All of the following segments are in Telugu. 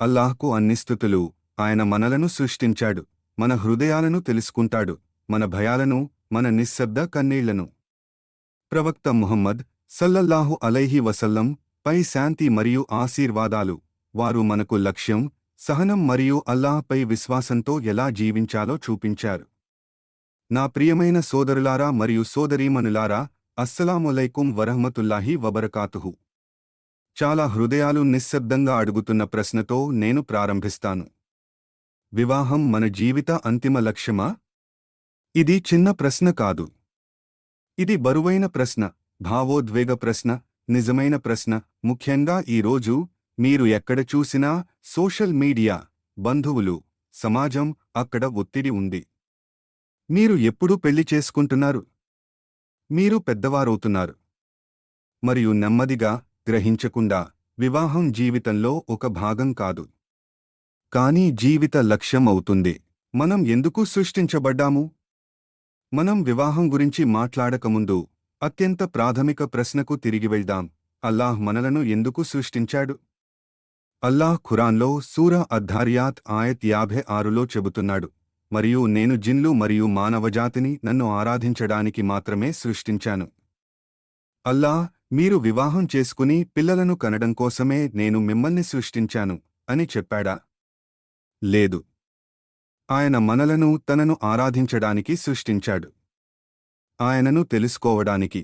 అల్లాహ్కు అన్ని స్తుతులు. ఆయన మనలను సృష్టించాడు, మన హృదయాలను తెలుసుకుంటాడు, మన భయాలను, మన నిశ్శబ్ద కన్నీళ్లను. ప్రవక్త ముహమ్మద్ సల్లల్లాహు అలైహి వసల్లం పై శాంతి మరియు ఆశీర్వాదాలు. వారు మనకు లక్ష్యం, సహనం మరియు అల్లాహ్పై విశ్వాసంతో ఎలా జీవించాలో చూపించారు. నా ప్రియమైన సోదరులారా మరియు సోదరీమణులారా, అస్సలాములైకుం వరహ్మతుల్లాహి వబరకాతుహు. చాలా హృదయాలు నిశ్శబ్దంగా అడుగుతున్న ప్రశ్నతో నేను ప్రారంభిస్తాను. వివాహం మన జీవిత అంతిమ లక్ష్యమా? ఇది చిన్న ప్రశ్న కాదు. ఇది బరువైన ప్రశ్న, భావోద్వేగ ప్రశ్న, నిజమైన ప్రశ్న. ముఖ్యంగా ఈరోజు మీరు ఎక్కడ చూసినా సోషల్ మీడియా, బంధువులు, సమాజం, అక్కడ ఒత్తిడి ఉంది. మీరు ఎప్పుడు పెళ్లి చేసుకుంటున్నారు? మీరు పెద్దవారవుతున్నారు. మరియు నెమ్మదిగా, గ్రహించకుండా, వివాహం జీవితంలో ఒక భాగం కాదు, కానీ జీవిత లక్ష్యం అవుతుంది. మనం ఎందుకు సృష్టించబడ్డాము? మనం వివాహం గురించి మాట్లాడకముందు అత్యంత ప్రాథమిక ప్రశ్నకు తిరిగి వెళ్దాం. అల్లాహ్ మనలను ఎందుకు సృష్టించాడు? అల్లాహ్ ఖురాన్లో సూరా అద్ధారియాత్ ఆయత్ 56లో చెబుతున్నాడు, మరియు నేను జిన్లు మరియు మానవజాతిని నన్ను ఆరాధించడానికి మాత్రమే సృష్టించాను. అల్లాహ్, మీరు వివాహం చేసుకుని పిల్లలను కనడం కోసమే నేను మిమ్మల్ని సృష్టించాను అని చెప్పాడా? లేదు. ఆయన మనలను తనను ఆరాధించడానికి సృష్టించాడు. ఆయనను తెలుసుకోవడానికి,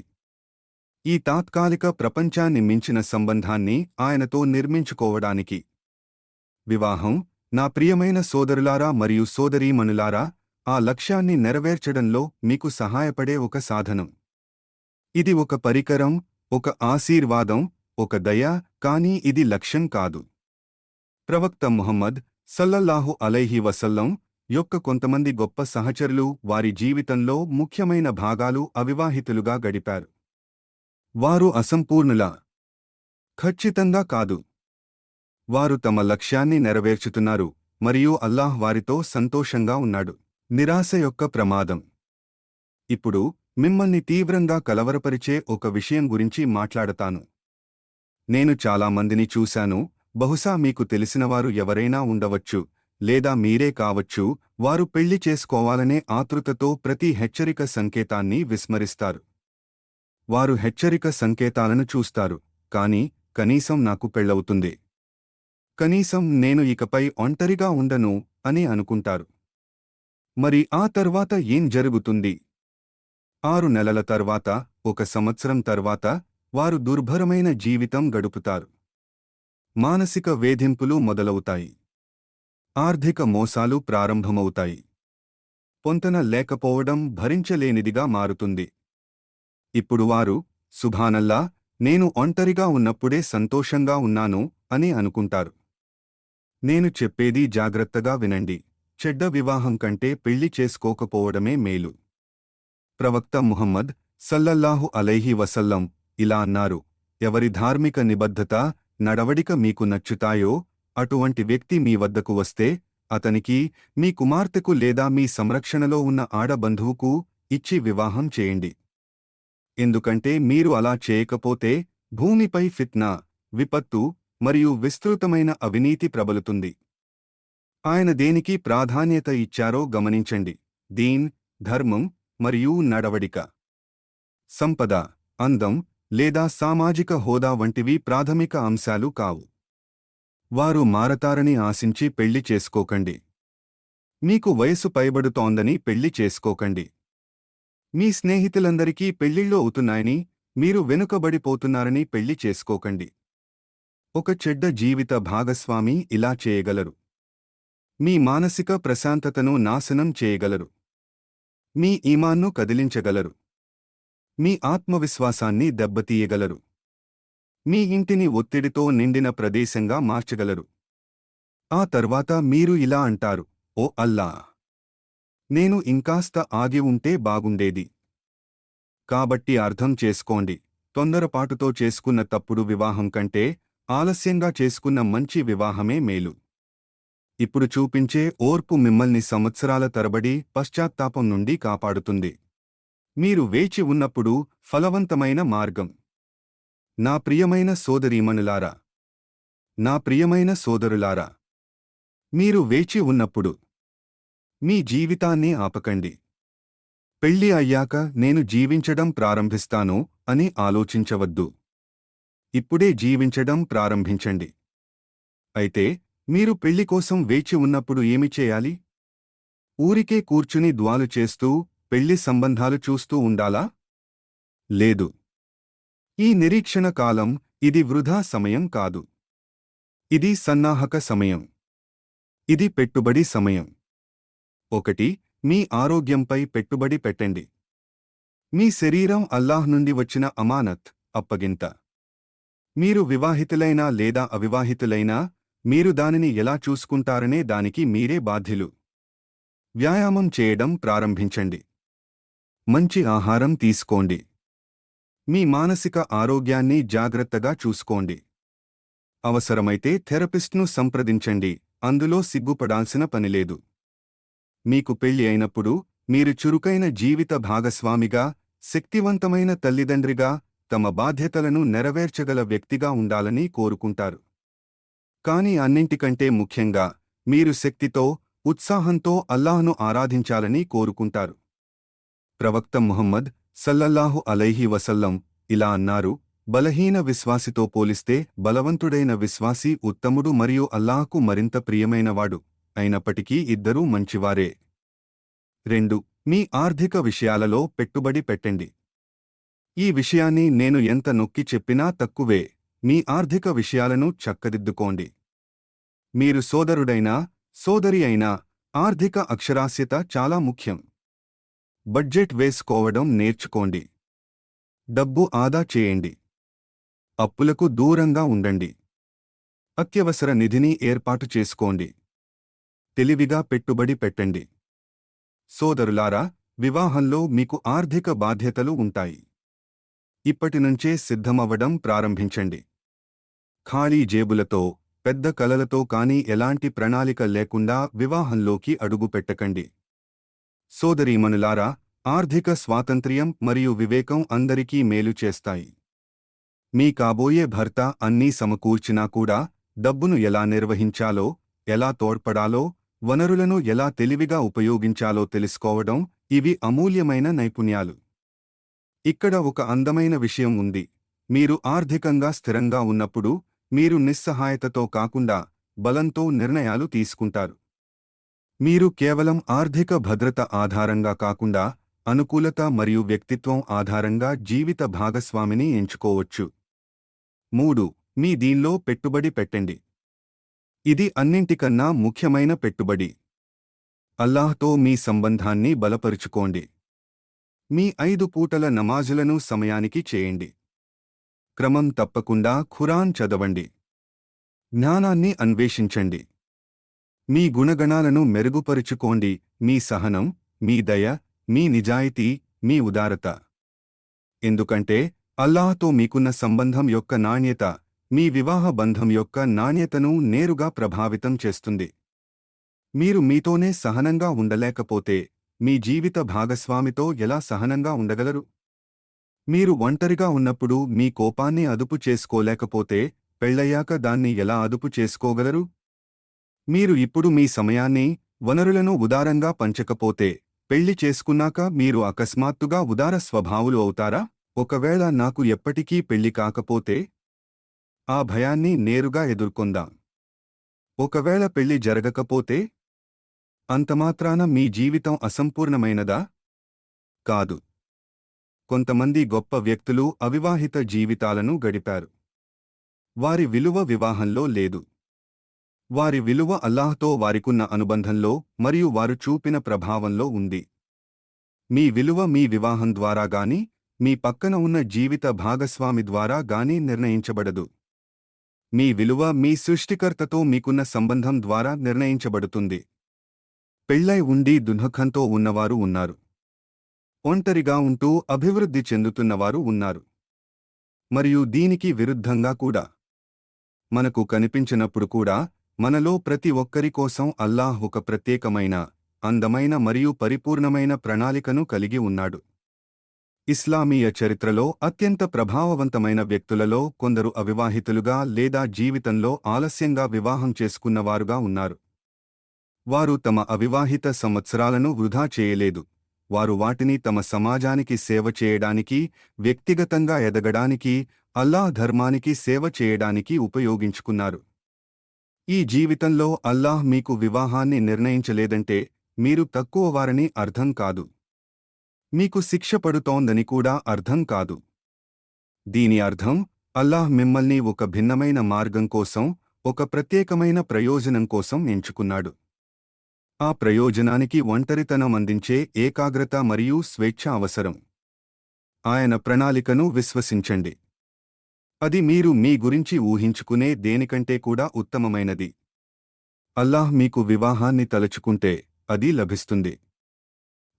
ఈ తాత్కాలిక ప్రపంచాన్ని మించిన సంబంధాన్ని ఆయనతో నిర్మించుకోవడానికి. వివాహం, నా ప్రియమైన సోదరులారా మరియు సోదరీమణులారా, ఆ లక్ష్యాన్ని నెరవేర్చడంలో మీకు సహాయపడే ఒక సాధనం. ఇది ఒక పరికరం, ఒక ఆశీర్వాదం, ఒక దయ, కానీ ఇది లక్ష్యం కాదు. ప్రవక్త ముహమ్మద్ సల్లల్లాహు అలైహి వసల్లం యొక్క కొంతమంది గొప్ప సహచరులు వారి జీవితంలో ముఖ్యమైన భాగాలు అవివాహితులుగా గడిపారు. వారు అసంపూర్ణులా? ఖచ్చితంగా కాదు. వారు తమ లక్ష్యాన్ని నెరవేర్చుతున్నారు, మరియు అల్లాహ్ వారితో సంతోషంగా ఉన్నాడు. నిరాశ యొక్క ప్రమాదం. ఇప్పుడు మిమ్మల్ని తీవ్రంగా కలవరపరిచే ఒక విషయం గురించి మాట్లాడతాను. నేను చాలా మందిని చూశాను, బహుశా మీకు తెలిసినవారు ఎవరైనా ఉండవచ్చు, లేదా మీరే కావచ్చు, వారు పెళ్లి చేసుకోవాలనే ఆతృతతో ప్రతి హెచ్చరిక సంకేతాన్ని విస్మరిస్తారు. వారు హెచ్చరిక సంకేతాలను చూస్తారు, కానీ కనీసం నాకు పెళ్లవుతుంది, కనీసం నేను ఇకపై ఒంటరిగా ఉండను అని అనుకుంటారు. మరి ఆ తర్వాత ఏం జరుగుతుంది? 6 నెలల తర్వాత, 1 సంవత్సరం తర్వాత వారు దుర్భరమైన జీవితం గడుపుతారు. మానసిక వేధింపులు మొదలవుతాయి. ఆర్థిక మోసాలు ప్రారంభమవుతాయి. పొంతన లేకపోవడం భరించలేనిదిగా మారుతుంది. ఇప్పుడు వారు, సుభానల్లా, నేను ఒంటరిగా ఉన్నప్పుడే సంతోషంగా ఉన్నాను అని అనుకుంటారు. నేను చెప్పేది జాగ్రత్తగా వినండి. చెడ్డ వివాహం కంటే పెళ్లి చేసుకోకపోవడమే మేలు. ప్రవక్త ముహమ్మద్ సల్లల్లాహు అలైహి వసల్లం ఇలా అన్నారు, ఎవరి ధార్మిక నిబద్ధత, నడవడిక మీకు నచ్చుతాయో అటువంటి వ్యక్తి మీ వద్దకు వస్తే అతనికి, మీ కుమార్తెకు లేదా మీ సంరక్షణలో ఉన్న ఆడబంధువుకు ఇచ్చి వివాహం చేయండి. ఎందుకంటే మీరు అలా చేయకపోతే భూమిపై ఫిత్నా, విపత్తు మరియు విస్తృతమైన అవినీతి ప్రబలుతుంది. ఆయన దేనికి ప్రాధాన్యత ఇచ్చారో గమనించండి. దీన్, ధర్మం మరియు నడవడిక. సంపద, అందం లేదా సామాజిక హోదా వంటివి ప్రాథమిక అంశాలు కావు. వారు మారతారని ఆశించి పెళ్లి చేసుకోకండి. మీకు వయసు పైబడుతోందని పెళ్లి చేసుకోకండి. మీ స్నేహితులందరికీ పెళ్లిళ్ళు అవుతున్నాయని, మీరు వెనుకబడిపోతున్నారని పెళ్లి చేసుకోకండి. ఒక చెడ్డ జీవిత భాగస్వామి ఇలా చేయగలరు. మీ మానసిక ప్రశాంతతను నాశనం చేయగలరు. మీ ఈమాన్ను కదిలించగలరు. మీ ఆత్మవిశ్వాసాన్ని దెబ్బతీయగలరు. మీ ఇంటిని ఒత్తిడితో నిండిన ప్రదేశంగా మార్చగలరు. ఆ తర్వాత మీరు ఇలా అంటారు, ఓ అల్లా! నేను ఇంకాస్త ఆగి ఉంటే బాగుండేది. కాబట్టి అర్థం చేసుకోండి, తొందరపాటుతో చేసుకున్న తప్పుడు వివాహం కంటే ఆలస్యంగా చేసుకున్న మంచి వివాహమే మేలు. ఇప్పుడు చూపించే ఓర్పు మిమ్మల్ని సంవత్సరాల తరబడి పశ్చాత్తాపం నుండి కాపాడుతుంది. మీరు వేచి ఉన్నప్పుడు ఫలవంతమైన మార్గం. నా ప్రియమైన సోదరీమణులారా, నా ప్రియమైన సోదరులారా, మీరు వేచి ఉన్నప్పుడు మీ జీవితాన్ని ఆపకండి. పెళ్లి అయ్యాక నేను జీవించడం ప్రారంభిస్తాను అని ఆలోచించవద్దు. ఇప్పుడే జీవించడం ప్రారంభించండి. అయితే మీరు పెళ్లి కోసం వేచి ఉన్నప్పుడు ఏమి చేయాలి? ఊరికే కూర్చుని ద్వాలు చేస్తూ పెళ్లి సంబంధాలు చూస్తూ ఉండాలా? లేదు. ఈ నిరీక్షణ కాలం ఇది వృధా సమయం కాదు. ఇది సన్నాహక సమయం. ఇది పెట్టుబడి సమయం. 1. మీ ఆరోగ్యంపై పెట్టుబడి పెట్టండి. మీ శరీరం అల్లాహ్ నుండి వచ్చిన అమానత్, అప్పగింత. మీరు వివాహితులైనా లేదా అవివాహితులైనా, మీరు దానిని ఎలా చూసుకుంటారనే దానికి మీరే బాధ్యులు. వ్యాయామం చేయడం ప్రారంభించండి. మంచి ఆహారం తీసుకోండి. మీ మానసిక ఆరోగ్యాన్ని జాగ్రత్తగా చూసుకోండి. అవసరమైతే థెరపిస్ట్ను సంప్రదించండి, అందులో సిగ్గుపడాల్సిన పనిలేదు. మీకు పెళ్లి అయినప్పుడు మీరు చురుకైన జీవిత భాగస్వామిగా, శక్తివంతమైన తల్లిదండ్రిగా, తమ బాధ్యతలను నెరవేర్చగల వ్యక్తిగా ఉండాలని కోరుకుంటారు. కాని అన్నింటికంటే ముఖ్యంగా మీరు శక్తితో, ఉత్సాహంతో అల్లాహ్ను ఆరాధించాలని కోరుకుంటారు. ప్రవక్త ముహమ్మద్ సల్లల్లాహు అలైహి వసల్లం ఇలా అన్నారు: బలహీన విశ్వాసితో పోలిస్తే బలవంతుడైన విశ్వాసి ఉత్తముడు మరియు అల్లాహ్కు మరింత ప్రియమైనవాడు. అయినప్పటికీ ఇద్దరూ మంచివారే. 2. మీ ఆర్థిక విషయాలలో పెట్టుబడి పెట్టండి. ఈ విషయాన్ని నేను ఎంత నొక్కి చెప్పినా తక్కువే. మీ ఆర్థిక విషయాలను చక్కదిద్దుకోండి. మీరు సోదరుడైనా, సోదరి అయినా, ఆర్థిక అక్షరాస్యత చాలా ముఖ్యం. బడ్జెట్ వేసుకోవడం నేర్చుకోండి. డబ్బు ఆదా చేయండి. అప్పులకు దూరంగా ఉండండి. అత్యవసర నిధిని ఏర్పాటు చేసుకోండి. తెలివిగా పెట్టుబడి పెట్టండి. సోదరులారా, వివాహంలో మీకు ఆర్థిక బాధ్యతలు ఉంటాయి. ఇప్పటినుంచే సిద్ధమవ్వడం ప్రారంభించండి. ఖాళీ జేబులతో, పెద్ద కలలతో కానీ ఎలాంటి ప్రణాళిక లేకుండా వివాహంలోకి అడుగుపెట్టకండి. సోదరీమణులారా, ఆర్థిక స్వాతంత్ర్యం మరియు వివేకం అందరికీ మేలు చేస్తాయి. మీ కాబోయే భర్త అన్నీ సమకూర్చినా కూడా డబ్బును ఎలా నిర్వహించాలో, ఎలా తోడ్పడాలో, వనరులను ఎలా తెలివిగా ఉపయోగించాలో తెలుసుకోవడం ఇవి అమూల్యమైన నైపుణ్యాలు. ఇక్కడ ఒక అందమైన విషయం ఉంది. మీరు ఆర్థికంగా స్థిరంగా ఉన్నప్పుడు మీరు నిస్సహాయతతో కాకుండా బలంతో నిర్ణయాలు తీసుకుంటారు. మీరు కేవలం ఆర్థిక భద్రత ఆధారంగా కాకుండా అనుకూలత మరియు వ్యక్తిత్వం ఆధారంగా జీవిత భాగస్వామిని ఎంచుకోవచ్చు. 3. మీ దీన్లో పెట్టుబడి పెట్టండి. ఇది అన్నింటికన్నా ముఖ్యమైన పెట్టుబడి. అల్లాహ్తో మీ సంబంధాన్ని బలపరుచుకోండి. మీ 5 పూటల నమాజులను సమయానికి చేయండి. క్రమం తప్పకుండా ఖురాన్ చదవండి. జ్ఞానాన్ని అన్వేషించండి. మీ గుణగణాలను మెరుగుపరుచుకోండి. మీ సహనం, మీ దయ, మీ నిజాయితీ, మీ ఉదారత. ఎందుకంటే అల్లాహ్తో మీకున్న సంబంధం యొక్క నాణ్యత మీ వివాహ బంధం యొక్క నాణ్యతను నేరుగా ప్రభావితం చేస్తుంది. మీరు మీతోనే సహనంగా ఉండలేకపోతే మీ జీవిత భాగస్వామితో ఎలా సహనంగా ఉండగలరు? మీరు ఒంటరిగా ఉన్నప్పుడు మీ కోపాన్ని అదుపు చేసుకోలేకపోతే పెళ్లయ్యాక దాన్ని ఎలా అదుపు చేసుకోగలరు? మీరు ఇప్పుడు మీ సమయాన్ని, వనరులను ఉదారంగా పంచకపోతే పెళ్లి చేసుకున్నాక మీరు అకస్మాత్తుగా ఉదార స్వభావులు అవుతారా? ఒకవేళ నాకు ఎప్పటికీ పెళ్లి కాకపోతే? ఆ భయాన్ని నేరుగా ఎదుర్కొందాం. ఒకవేళ పెళ్లి జరగకపోతే? అంతమాత్రాన మీ జీవితం అసంపూర్ణమైనదా? కాదు. కొంతమంది గొప్ప వ్యక్తులు అవివాహిత జీవితాలను గడిపారు. వారి విలువ వివాహంలో లేదు. వారి విలువ అల్లాహ్తో వారికున్న అనుబంధంలో మరియు వారు చూపిన ప్రభావంలో ఉంది. మీ విలువ మీ వివాహం ద్వారా గాని, మీ పక్కన ఉన్న జీవిత భాగస్వామి ద్వారా గాని నిర్ణయించబడదు. మీ విలువ మీ సృష్టికర్తతో మీకున్న సంబంధం ద్వారా నిర్ణయించబడుతుంది. పెళ్లై ఉండి దుఃఖంతో ఉన్నవారు ఉన్నారు. ఒంటరిగా ఉంటూ అభివృద్ధి చెందుతున్నవారు ఉన్నారు. మరియు దీనికి విరుద్ధంగా కూడా. మనకు కనిపించినప్పుడు కూడా మనలో ప్రతి ఒక్కరి కోసం అల్లాహ్ ఒక ప్రత్యేకమైన, అందమైన మరియు పరిపూర్ణమైన ప్రణాళికను కలిగి ఉన్నాడు. ఇస్లామీయ చరిత్రలో అత్యంత ప్రభావవంతమైన వ్యక్తులలో కొందరు అవివాహితులుగా లేదా జీవితంలో ఆలస్యంగా వివాహం చేసుకున్నవారుగా ఉన్నారు. వారు తమ అవివాహిత సంవత్సరాలను వృధా చేయలేదు. వారు వాటిని తమ సమాజానికి సేవ చేయడానికి, వ్యక్తిగతంగా ఎదగడానికి, అల్లాహ్ ధర్మానికి సేవ చేయడానికి ఉపయోగించుకున్నారు. ఈ జీవితంలో అల్లాహ్ మీకు వివాహాన్ని నిర్ణయించలేదంటే మీరు తక్కువవారని అర్థం కాదు. మీకు శిక్ష పడుతోందని కూడా అర్థం కాదు. దీని అర్థం అల్లాహ్ మిమ్మల్ని ఒక భిన్నమైన మార్గం కోసం, ఒక ప్రత్యేకమైన ప్రయోజనం కోసం ఎంచుకున్నాడు. ఆ ప్రయోజనానికి ఒంటరితనం అందించే ఏకాగ్రత మరియు స్వేచ్ఛ అవసరం. ఆయన ప్రణాళికను విశ్వసించండి. అది మీరు మీ గురించి ఊహించుకునే దేనికంటే కూడా ఉత్తమమైనది. అల్లాహ్ మీకు వివాహాన్ని తలచుకుంటే అది లభిస్తుంది.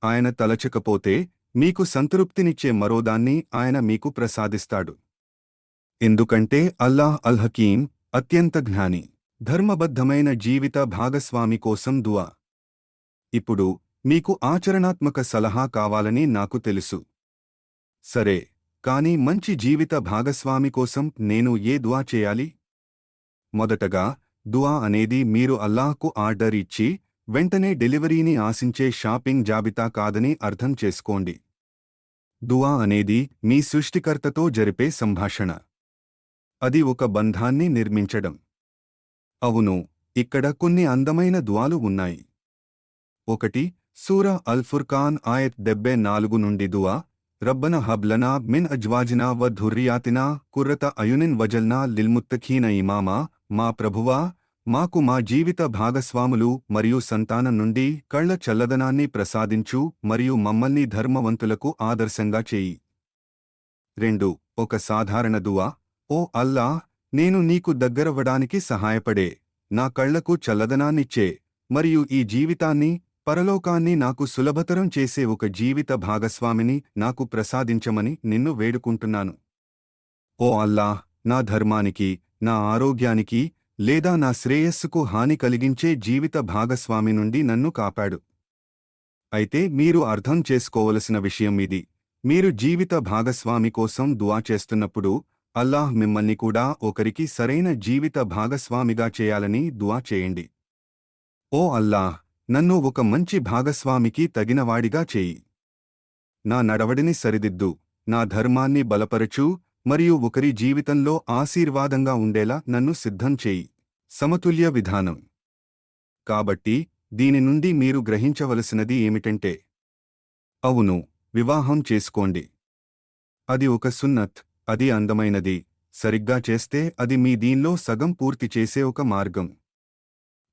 ఆయన తలచకపోతే మీకు సంతృప్తినిచ్చే మరోదాన్ని ఆయన మీకు ప్రసాదిస్తాడు. ఎందుకంటే అల్లాహ్ అల్ హకీం, అత్యంత జ్ఞాని. ధర్మబద్ధమైన జీవిత భాగస్వామి కోసం దుఆ. ఇప్పుడు మీకు ఆచరణాత్మక సలహా కావాలని నాకు తెలుసు. సరే, కానీ మంచి జీవిత భాగస్వామి కోసం నేను ఏ దుఆ చేయాలి? మొదటగా, దుఆ అనేది మీరు అల్లాహ్కు ఆర్డర్ ఇచ్చి వెంటనే డెలివరీని ఆశించే షాపింగ్ జాబితా కాదని అర్థం చేసుకోండి. దుఆ అనేది మీ సృష్టికర్తతో జరిపే సంభాషణ. అది ఒక బంధాన్ని నిర్మించడం. అవును, ఇక్కడ కొన్ని అందమైన దుఆలు ఉన్నాయి. 1 సూరా అల్ ఫుర్ఖాన్ ఆయత్ 74 నుండి దుఆ: రబ్బనా హబ్ లనా మిన్ అజ్వాజినా వ ధుర్రియాతినా కుర్రత అయునిన్ వజల్నా లిల్ముత్తఖీన ఇమామా. మా ప్రభువా, మాకు మా జీవిత భాగస్వాములు మరియు సంతానం నుండి కళ్ల చల్లదనాన్ని ప్రసాదించు మరియు మమ్మల్ని ధర్మవంతులకు ఆదర్శంగా చేయి. 2 ఒక సాధారణ దుఆ: ఓ అల్లాహ్, నేను నీకు దగ్గరవ్వడానికి సహాయపడే, నా కళ్లకు చల్లదనాన్నిచ్చే మరియు ఈ జీవితాన్ని, పరలోకాన్ని నాకు సులభతరం చేసే ఒక జీవిత భాగస్వామిని నాకు ప్రసాదించమని నిన్ను వేడుకుంటున్నాను. ఓ అల్లాహ్, నా ధర్మానికి, నా ఆరోగ్యానికి లేదా నా శ్రేయస్సుకు హాని కలిగించే జీవిత భాగస్వామి నుండి నన్ను కాపాడు. అయితే మీరు అర్థం చేసుకోవలసిన విషయం ఇది: మీరు జీవిత భాగస్వామి కోసం దుఆ చేస్తున్నప్పుడు అల్లాహ్ మిమ్మల్ని కూడా ఒకరికి సరైన జీవిత భాగస్వామిగా చేయాలని దుఆ చేయండి. ఓ అల్లాహ్, నన్ను ఒక మంచి భాగస్వామికి తగినవాడిగా చేయి. నా నడవడిని సరిదిద్దు, నా ధర్మాన్ని బలపరచు మరియు ఒకరి జీవితంలో ఆశీర్వాదంగా ఉండేలా నన్ను సిద్ధం చేయి. సమతుల్య విధానం. కాబట్టి దీని నుండి మీరు గ్రహించవలసినది ఏమిటంటే, అవును, వివాహం చేసుకోండి. అది ఒక సున్నత్, అది అందమైనది, సరిగ్గా చేస్తే అది మీ దీన్లో సగం పూర్తి చేసే ఒక మార్గం.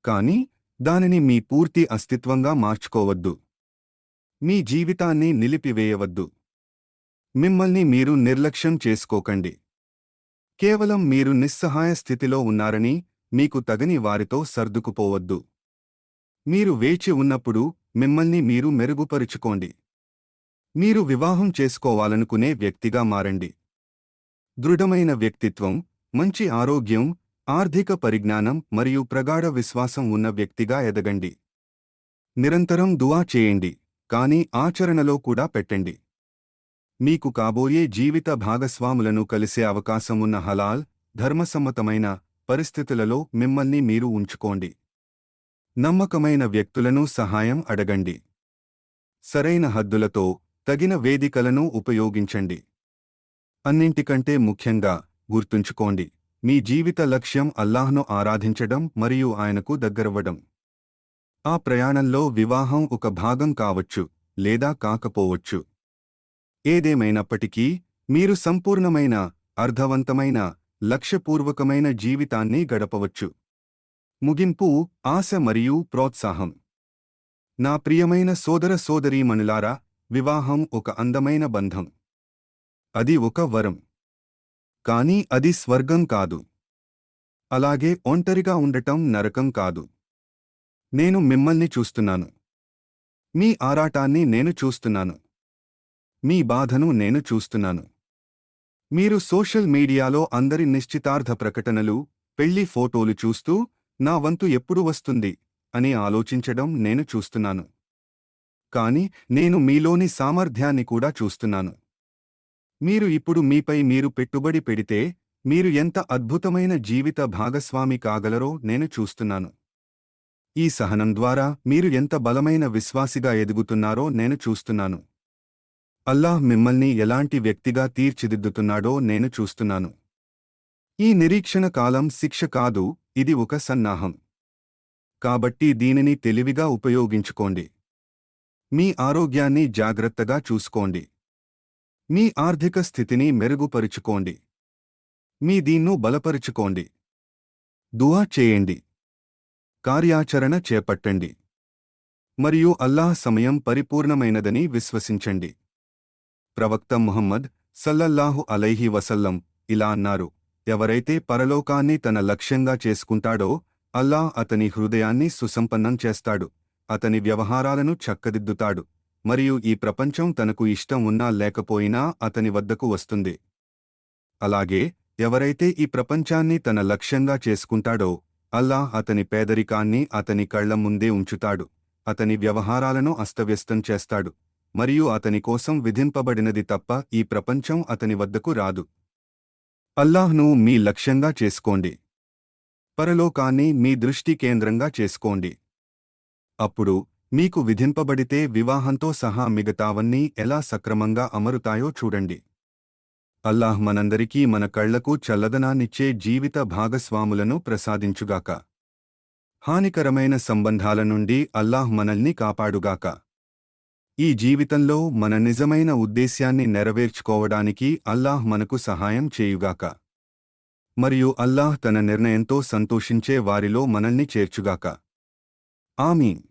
కానీ దానిని మీ పూర్తి అస్తిత్వంగా మార్చుకోవద్దు. మీ జీవితాన్ని నిలిపివేయవద్దు. మిమ్మల్ని మీరు నిర్లక్ష్యం చేసుకోకండి. కేవలం మీరు నిస్సహాయ స్థితిలో ఉన్నారని మీకు తగని వారితో సర్దుకుపోవద్దు. మీరు వేచి ఉన్నప్పుడు మిమ్మల్ని మీరు మెరుగుపరుచుకోండి. మీరు వివాహం చేసుకోవాలనుకునే వ్యక్తిగా మారండి. దృఢమైన వ్యక్తిత్వం, మంచి ఆరోగ్యం, ఆర్థిక పరిజ్ఞానం మరియు ప్రగాఢ విశ్వాసం ఉన్న వ్యక్తిగా ఎదగండి. నిరంతరం దుఆ చేయండి, కానీ ఆచరణలో కూడా పెట్టండి. మీకు కాబోయే జీవిత భాగస్వాములను కలిసే అవకాశం ఉన్న హలాల్, ధర్మసమ్మతమైన పరిస్థితులలో మిమ్మల్ని మీరు ఉంచుకోండి. నమ్మకమైన వ్యక్తులను సహాయం అడగండి. సరైన హద్దులతో తగిన వేదికలను ఉపయోగించండి. అన్నింటికంటే ముఖ్యంగా గుర్తుంచుకోండి, మీ జీవిత లక్ష్యం అల్లాహ్ను ఆరాధించడం మరియు ఆయనకు దగ్గరవ్వడం. ఆ ప్రయాణంలో వివాహం ఒక భాగం కావచ్చు లేదా కాకపోవచ్చు. ఏదేమైనప్పటికీ మీరు సంపూర్ణమైన, అర్థవంతమైన, లక్ష్యపూర్వకమైన జీవితాన్ని గడపవచ్చు. ముగింపు, ఆశ మరియు ప్రోత్సాహం. నా ప్రియమైన సోదర సోదరీమణులారా, వివాహం ఒక అందమైన బంధం. అది ఒక వరం. కానీ అది స్వర్గం కాదు. అలాగే ఒంటరిగా ఉండటం నరకం కాదు. నేను మిమ్మల్ని చూస్తున్నాను. మీ ఆరాటాన్ని నేను చూస్తున్నాను. మీ బాధను నేను చూస్తున్నాను. మీరు సోషల్ మీడియాలో అందరి నిశ్చితార్థ ప్రకటనలు, పెళ్లి ఫోటోలు చూస్తూ నా వంతు ఎప్పుడు వస్తుంది అని ఆలోచించడం నేను చూస్తున్నాను. కాని నేను మీలోని సామర్థ్యాన్ని కూడా చూస్తున్నాను. మీరు ఇప్పుడు మీపై మీరు పెట్టుబడి పెడితే మీరు ఎంత అద్భుతమైన జీవిత భాగస్వామి కాగలరో నేను చూస్తున్నాను. ఈ సహనం ద్వారా మీరు ఎంత బలమైన విశ్వాసిగా ఎదుగుతున్నారో నేను చూస్తున్నాను. అల్లాహ్ మిమ్మల్ని ఎలాంటి వ్యక్తిగా తీర్చిదిద్దుతున్నాడో నేను చూస్తున్నాను. ఈ నిరీక్షణ కాలం శిక్ష కాదు, ఇది ఒక సన్నాహం. కాబట్టి దీనిని తెలివిగా ఉపయోగించుకోండి. మీ ఆరోగ్యాన్ని జాగ్రత్తగా చూసుకోండి. మీ ఆర్థిక స్థితిని మెరుగుపరుచుకోండి. మీ దీన్ను బలపరుచుకోండి. దుఆ చేయండి. కార్యాచరణ చేపట్టండి. మరియు అల్లాహ్ సమయం పరిపూర్ణమైనదని విశ్వసించండి. ప్రవక్త ముహమ్మద్ సల్లల్లాహు అలైహి వసల్లం ఇలా అన్నారు: ఎవరైతే పరలోకాన్ని తన లక్ష్యంగా చేసుకుంటాడో అల్లాహ్ అతని హృదయాన్ని సుసంపన్నం చేస్తాడు, అతని వ్యవహారాలను చక్కదిద్దుతాడు, మరియు ఈ ప్రపంచం తనకు ఇష్టం ఉన్నా లేకపోయినా అతని వద్దకు వస్తుంది. అలాగే ఎవరైతే ఈ ప్రపంచాన్ని తన లక్ష్యంగా చేసుకుంటాడో అల్లాహ్ అతని పేదరికాన్ని అతని కళ్ల ముందే ఉంచుతాడు, అతని వ్యవహారాలను అస్తవ్యస్తం చేస్తాడు, మరియు అతని కోసం విధింపబడినది తప్ప ఈ ప్రపంచం అతని వద్దకు రాదు. అల్లాహ్ను మీ లక్ష్యంగా చేసుకోండి. పరలోకాన్ని మీ దృష్టి కేంద్రంగా చేసుకోండి. అప్పుడు మీకు విధింపబడితే వివాహంతో సహా మిగతావన్నీ ఎలా సక్రమంగా అమరుతాయో చూడండి. అల్లాహ్ మనందరికీ మన కళ్లకు చల్లదనాన్నిచ్చే జీవిత భాగస్వాములను ప్రసాదించుగాక. హానికరమైన సంబంధాల నుండి అల్లాహ్ మనల్ని కాపాడుగాక. ఈ జీవితంలో మన నిజమైన ఉద్దేశ్యాన్ని నెరవేర్చుకోవడానికి అల్లాహ్ మనకు సహాయం చేయుగాక. మరియు అల్లాహ్ తన నిర్ణయంతో సంతోషించే వారిలో మనల్ని చేర్చుగాక. ఆమీన్.